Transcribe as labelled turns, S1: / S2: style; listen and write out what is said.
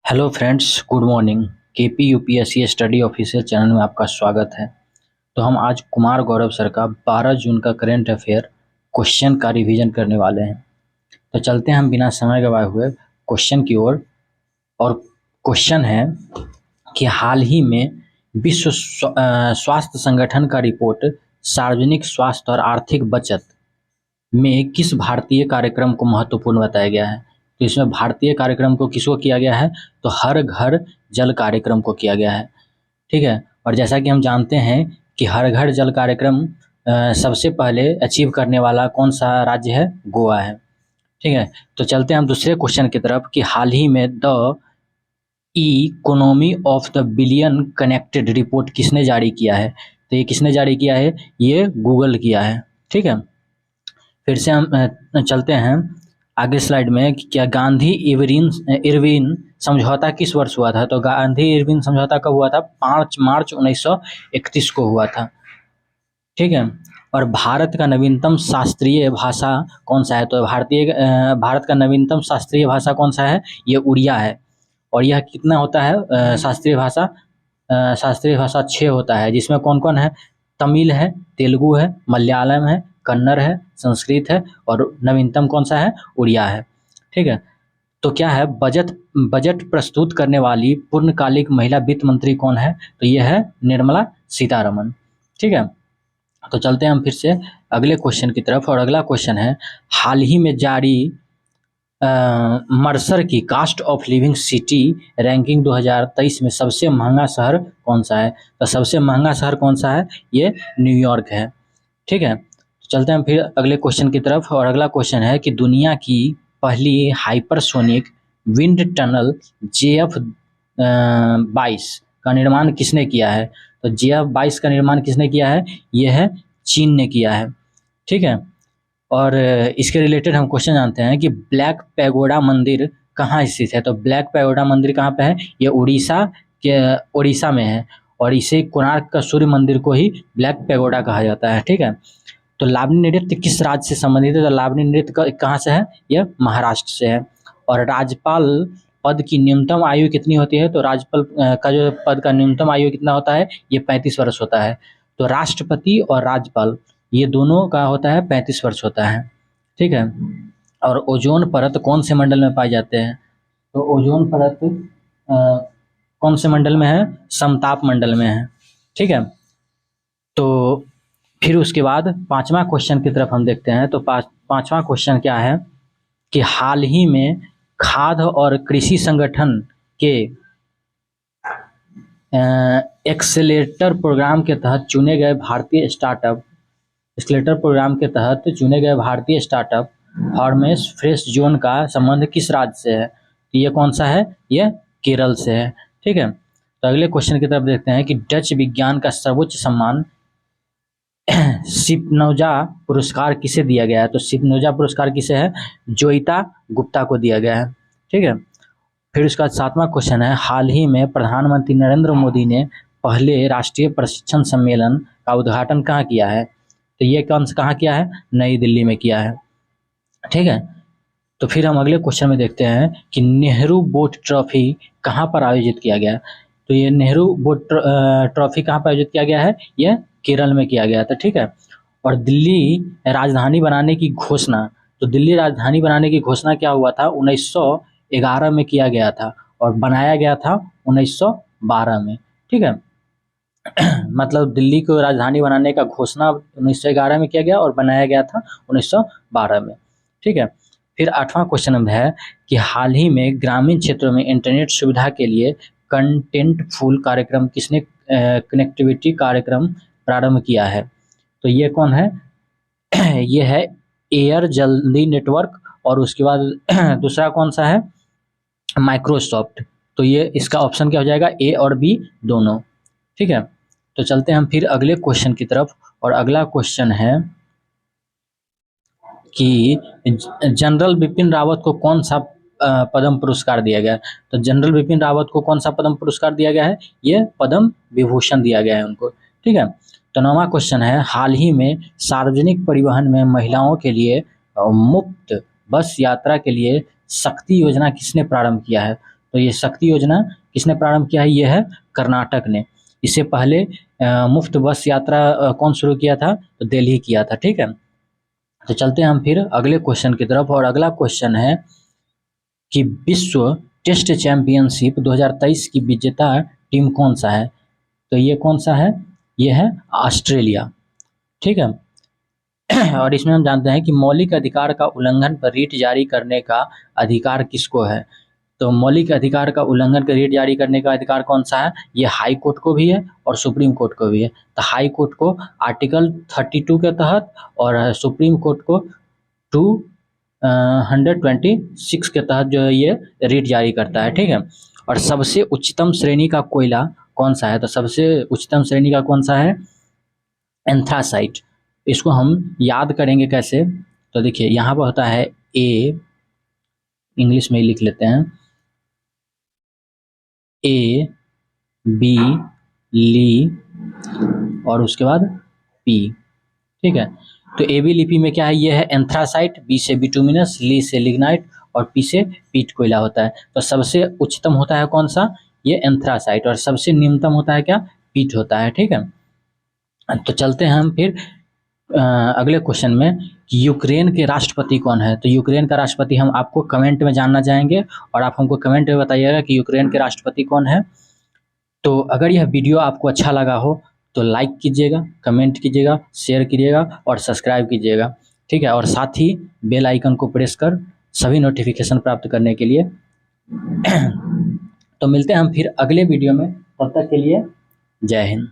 S1: Hello friends, good morning. KP UPSC study official channel में आपका स्वागत है। तो हम आज कुमार गौरव सर का 12 जून का करंट अफेयर क्वेश्चन का रिवीजन करने वाले हैं। तो चलते हैं हम बिना समय गवाए हुए क्वेश्चन की ओर। और क्वेश्चन है कि हाल ही में विश्व स्वास्थ्य संगठन का रिपोर्ट सार्वजनिक स्वास्थ्य और आर्थिक बचत में किस भारतीय कार्यक्रम को महत्वपूर्ण बताया गया है। तो इसमें भारतीय कार्यक्रम को किसको किया गया है, तो हर घर जल कार्यक्रम को किया गया है। ठीक है। और जैसा कि हम जानते हैं कि हर घर जल कार्यक्रम सबसे पहले अचीव करने वाला कौन सा राज्य है, गोवा है। ठीक है। तो चलते हैं हम दूसरे क्वेश्चन की तरफ कि हाल ही में the economy of the billion connected report किसने जारी किया है। तो ये किसने जारी किया है, ये गूगल किया है। ठीक है। फिर से हम चलते हैं आगे स्लाइड में कि क्या गांधी इरविन समझौता किस वर्ष हुआ था। तो गांधी इरविन समझौता कब हुआ था, 5 मार्च 1931 को हुआ था। ठीक है। और भारत का नवीनतम शास्त्रीय भाषा कौन सा है। तो भारत का नवीनतम शास्त्रीय भाषा कौन सा है, ये उड़िया है। और यह कितना होता है शास्त्रीय भाषा 6 होता है, जिसमें कौन कौन है, तमिल है, तेलुगु है, मलयालम है, कन्नड़ है, संस्कृत है और नवीनतम कौन सा है, उड़िया है। ठीक है। तो क्या है, बजट प्रस्तुत करने वाली पूर्णकालिक महिला वित्त मंत्री कौन है। तो ये है निर्मला सीतारमन। ठीक है। तो चलते हैं हम फिर से अगले क्वेश्चन की तरफ। और अगला क्वेश्चन है, हाल ही में जारी मर्सर की cost of living city ranking 2023 में सबसे महंगा शहर कौन सा है। तो सबसे महंगा शहर कौन सा है, ये न्यूयॉर्क है। ठीक है। तो चलते हैं फिर अगले क्वेश्चन की तरफ। और अगला क्वेश्चन है कि दुनिया की पहली हाइपरसोनिक विंड टनल JF-22 का निर्माण किसने किया है। तो JF-22 का निर्माण किसने किया है, ये है चीन ने किया है। ठीक है। और इसके रिलेटेड हम क्वेश्चन जानते हैं कि ब्लैक पैगोडा मंदिर कहाँ स्थित है। तो ब्लैक पैगोडा मंदिर कहाँ पे है, ये उड़ीसा में है। और इसे कोणार्क का सूर्य मंदिर को ही ब्लैक पैगोडा कहा जाता है। ठीक है। तो लावनी नृत्य किस राज्य से संबंधित है। तो लावनी नृत्य कहाँ से है, यह महाराष्ट्र से है। और राज्यपाल पद की न्यूनतम आयु कितनी होती है। तो राज्यपाल का जो पद का न्यूनतम आयु कितना होता है, ये 35 वर्ष होता है। तो राष्ट्रपति और राज्यपाल ये दोनों का होता है 35 वर्ष होता है। ठीक है। और ओजोन परत कौन से मंडल में पाए जाते हैं। तो ओजोन परत कौन से मंडल में है, समताप मंडल में है। ठीक है। तो फिर उसके बाद पांचवा क्वेश्चन की तरफ हम देखते हैं। तो पांचवा क्वेश्चन क्या है कि हाल ही में खाद्य और कृषि संगठन के एक्सेलेरेटर प्रोग्राम के तहत चुने गए भारतीय स्टार्टअप हॉर्मेस फ्रेश जोन का संबंध किस राज्य से है। तो ये कौन सा है, ये केरल से है। ठीक है। तो अगले क्वेश्चन की तरफ देखते हैं कि डच विज्ञान का सर्वोच्च सम्मान शिपनौजा पुरस्कार किसे दिया गया है। तो शिपनौजा पुरस्कार किसे है, जोइता गुप्ता को दिया गया है। ठीक है। फिर उसका सातवां क्वेश्चन है, हाल ही में प्रधानमंत्री नरेंद्र मोदी ने पहले राष्ट्रीय प्रशिक्षण सम्मेलन का उद्घाटन कहाँ किया है। तो ये कहाँ किया है, नई दिल्ली में किया है। ठीक है। तो फिर हम अगले क्वेश्चन में देखते हैं कि नेहरू बोट ट्रॉफी कहाँ पर आयोजित किया गया है। तो ये नेहरू बोट ट्रॉफी कहाँ पर आयोजित किया गया है, ये केरल में किया गया था। ठीक है। और दिल्ली राजधानी बनाने की घोषणा, तो दिल्ली राजधानी बनाने की घोषणा क्या हुआ था, 1911 में किया गया था और बनाया गया था 1912 में। ठीक है। मतलब दिल्ली को राजधानी बनाने का घोषणा 1911 में किया गया और बनाया गया था 1912 में। ठीक है। फिर आठवां क्वेश्चन है कि हाल ही में ग्रामीण क्षेत्रों में इंटरनेट सुविधा के लिए कंटेंटफुल कार्यक्रम किसने कनेक्टिविटी कार्यक्रम प्रारंभ किया है। तो ये कौन है, ये है एयर जल्दी नेटवर्क। और उसके बाद दूसरा कौन सा है, माइक्रोसॉफ्ट। तो ये इसका ऑप्शन क्या हो जाएगा, ए और बी दोनों। ठीक है। तो चलते हैं हम फिर अगले क्वेश्चन की तरफ। और अगला क्वेश्चन है कि जनरल बिपिन रावत को कौन सा पद्म पुरस्कार दिया गया है। तो जनरल बिपिन रावत को कौन सा पद्म पुरस्कार दिया गया है, ये पद्म विभूषण दिया गया है उनको। ठीक है। तो नौवां क्वेश्चन है, हाल ही में सार्वजनिक परिवहन में महिलाओं के लिए मुफ्त बस यात्रा के लिए शक्ति योजना किसने प्रारंभ किया है। तो ये शक्ति योजना किसने प्रारंभ किया है? ये है कर्नाटक ने। इससे पहले मुफ्त बस यात्रा कौन शुरू किया था? तो दिल्ली किया था। ठीक है, तो चलते हैं हम फिर अगले क्वेश्चन की तरफ। और अगला क्वेश्चन है कि विश्व टेस्ट चैंपियनशिप 2023 की विजेता टीम कौन सा है? तो ये कौन सा है? ये है ऑस्ट्रेलिया। ठीक है, और इसमें हम जानते हैं कि मौलिक अधिकार का उल्लंघन पर रीट जारी करने का अधिकार किसको है? तो मौलिक अधिकार का उल्लंघन का रीट जारी करने का अधिकार कौन सा है? ये हाई कोर्ट को भी है और सुप्रीम कोर्ट को भी है। तो हाई कोर्ट को आर्टिकल 32 के तहत और सुप्रीम कोर्ट को 126 के तहत जो है ये रीट जारी करता है। ठीक है, और सबसे उच्चतम श्रेणी का कोयला कौन सा है? तो सबसे उच्चतम श्रेणी का कौन सा है? एंथ्रासाइट। इसको हम याद करेंगे कैसे? तो देखिए यहाँ पर होता है ए, इंग्लिश में ही लिख लेते हैं, ए बी ली और उसके बाद पी। ठीक है, तो ए बी लिपि में क्या है? ये है एंथ्रासाइट, बी से बिटुमिनस, ली से लिग्नाइट और पी से पीट कोयला होता है। तो सबसे उच्चतम होता है कौन सा? ये एंथ्रासाइट, और सबसे निम्नतम होता है क्या? पीट होता है। ठीक है, तो चलते हैं हम फिर अगले क्वेश्चन में कि यूक्रेन के राष्ट्रपति कौन है? तो यूक्रेन का राष्ट्रपति हम आपको कमेंट में जानना चाहेंगे और आप हमको कमेंट में बताइएगा कि यूक्रेन के राष्ट्रपति कौन है। तो अगर यह वीडियो आपको अच्छा लगा हो तो लाइक कीजिएगा, कमेंट कीजिएगा, शेयर कीजिएगा और सब्सक्राइब कीजिएगा। ठीक है, और साथ ही बेल आइकन को प्रेस कर सभी नोटिफिकेशन प्राप्त करने के लिए। तो मिलते हैं हम फिर अगले वीडियो में, तब तक के लिए जय हिंद।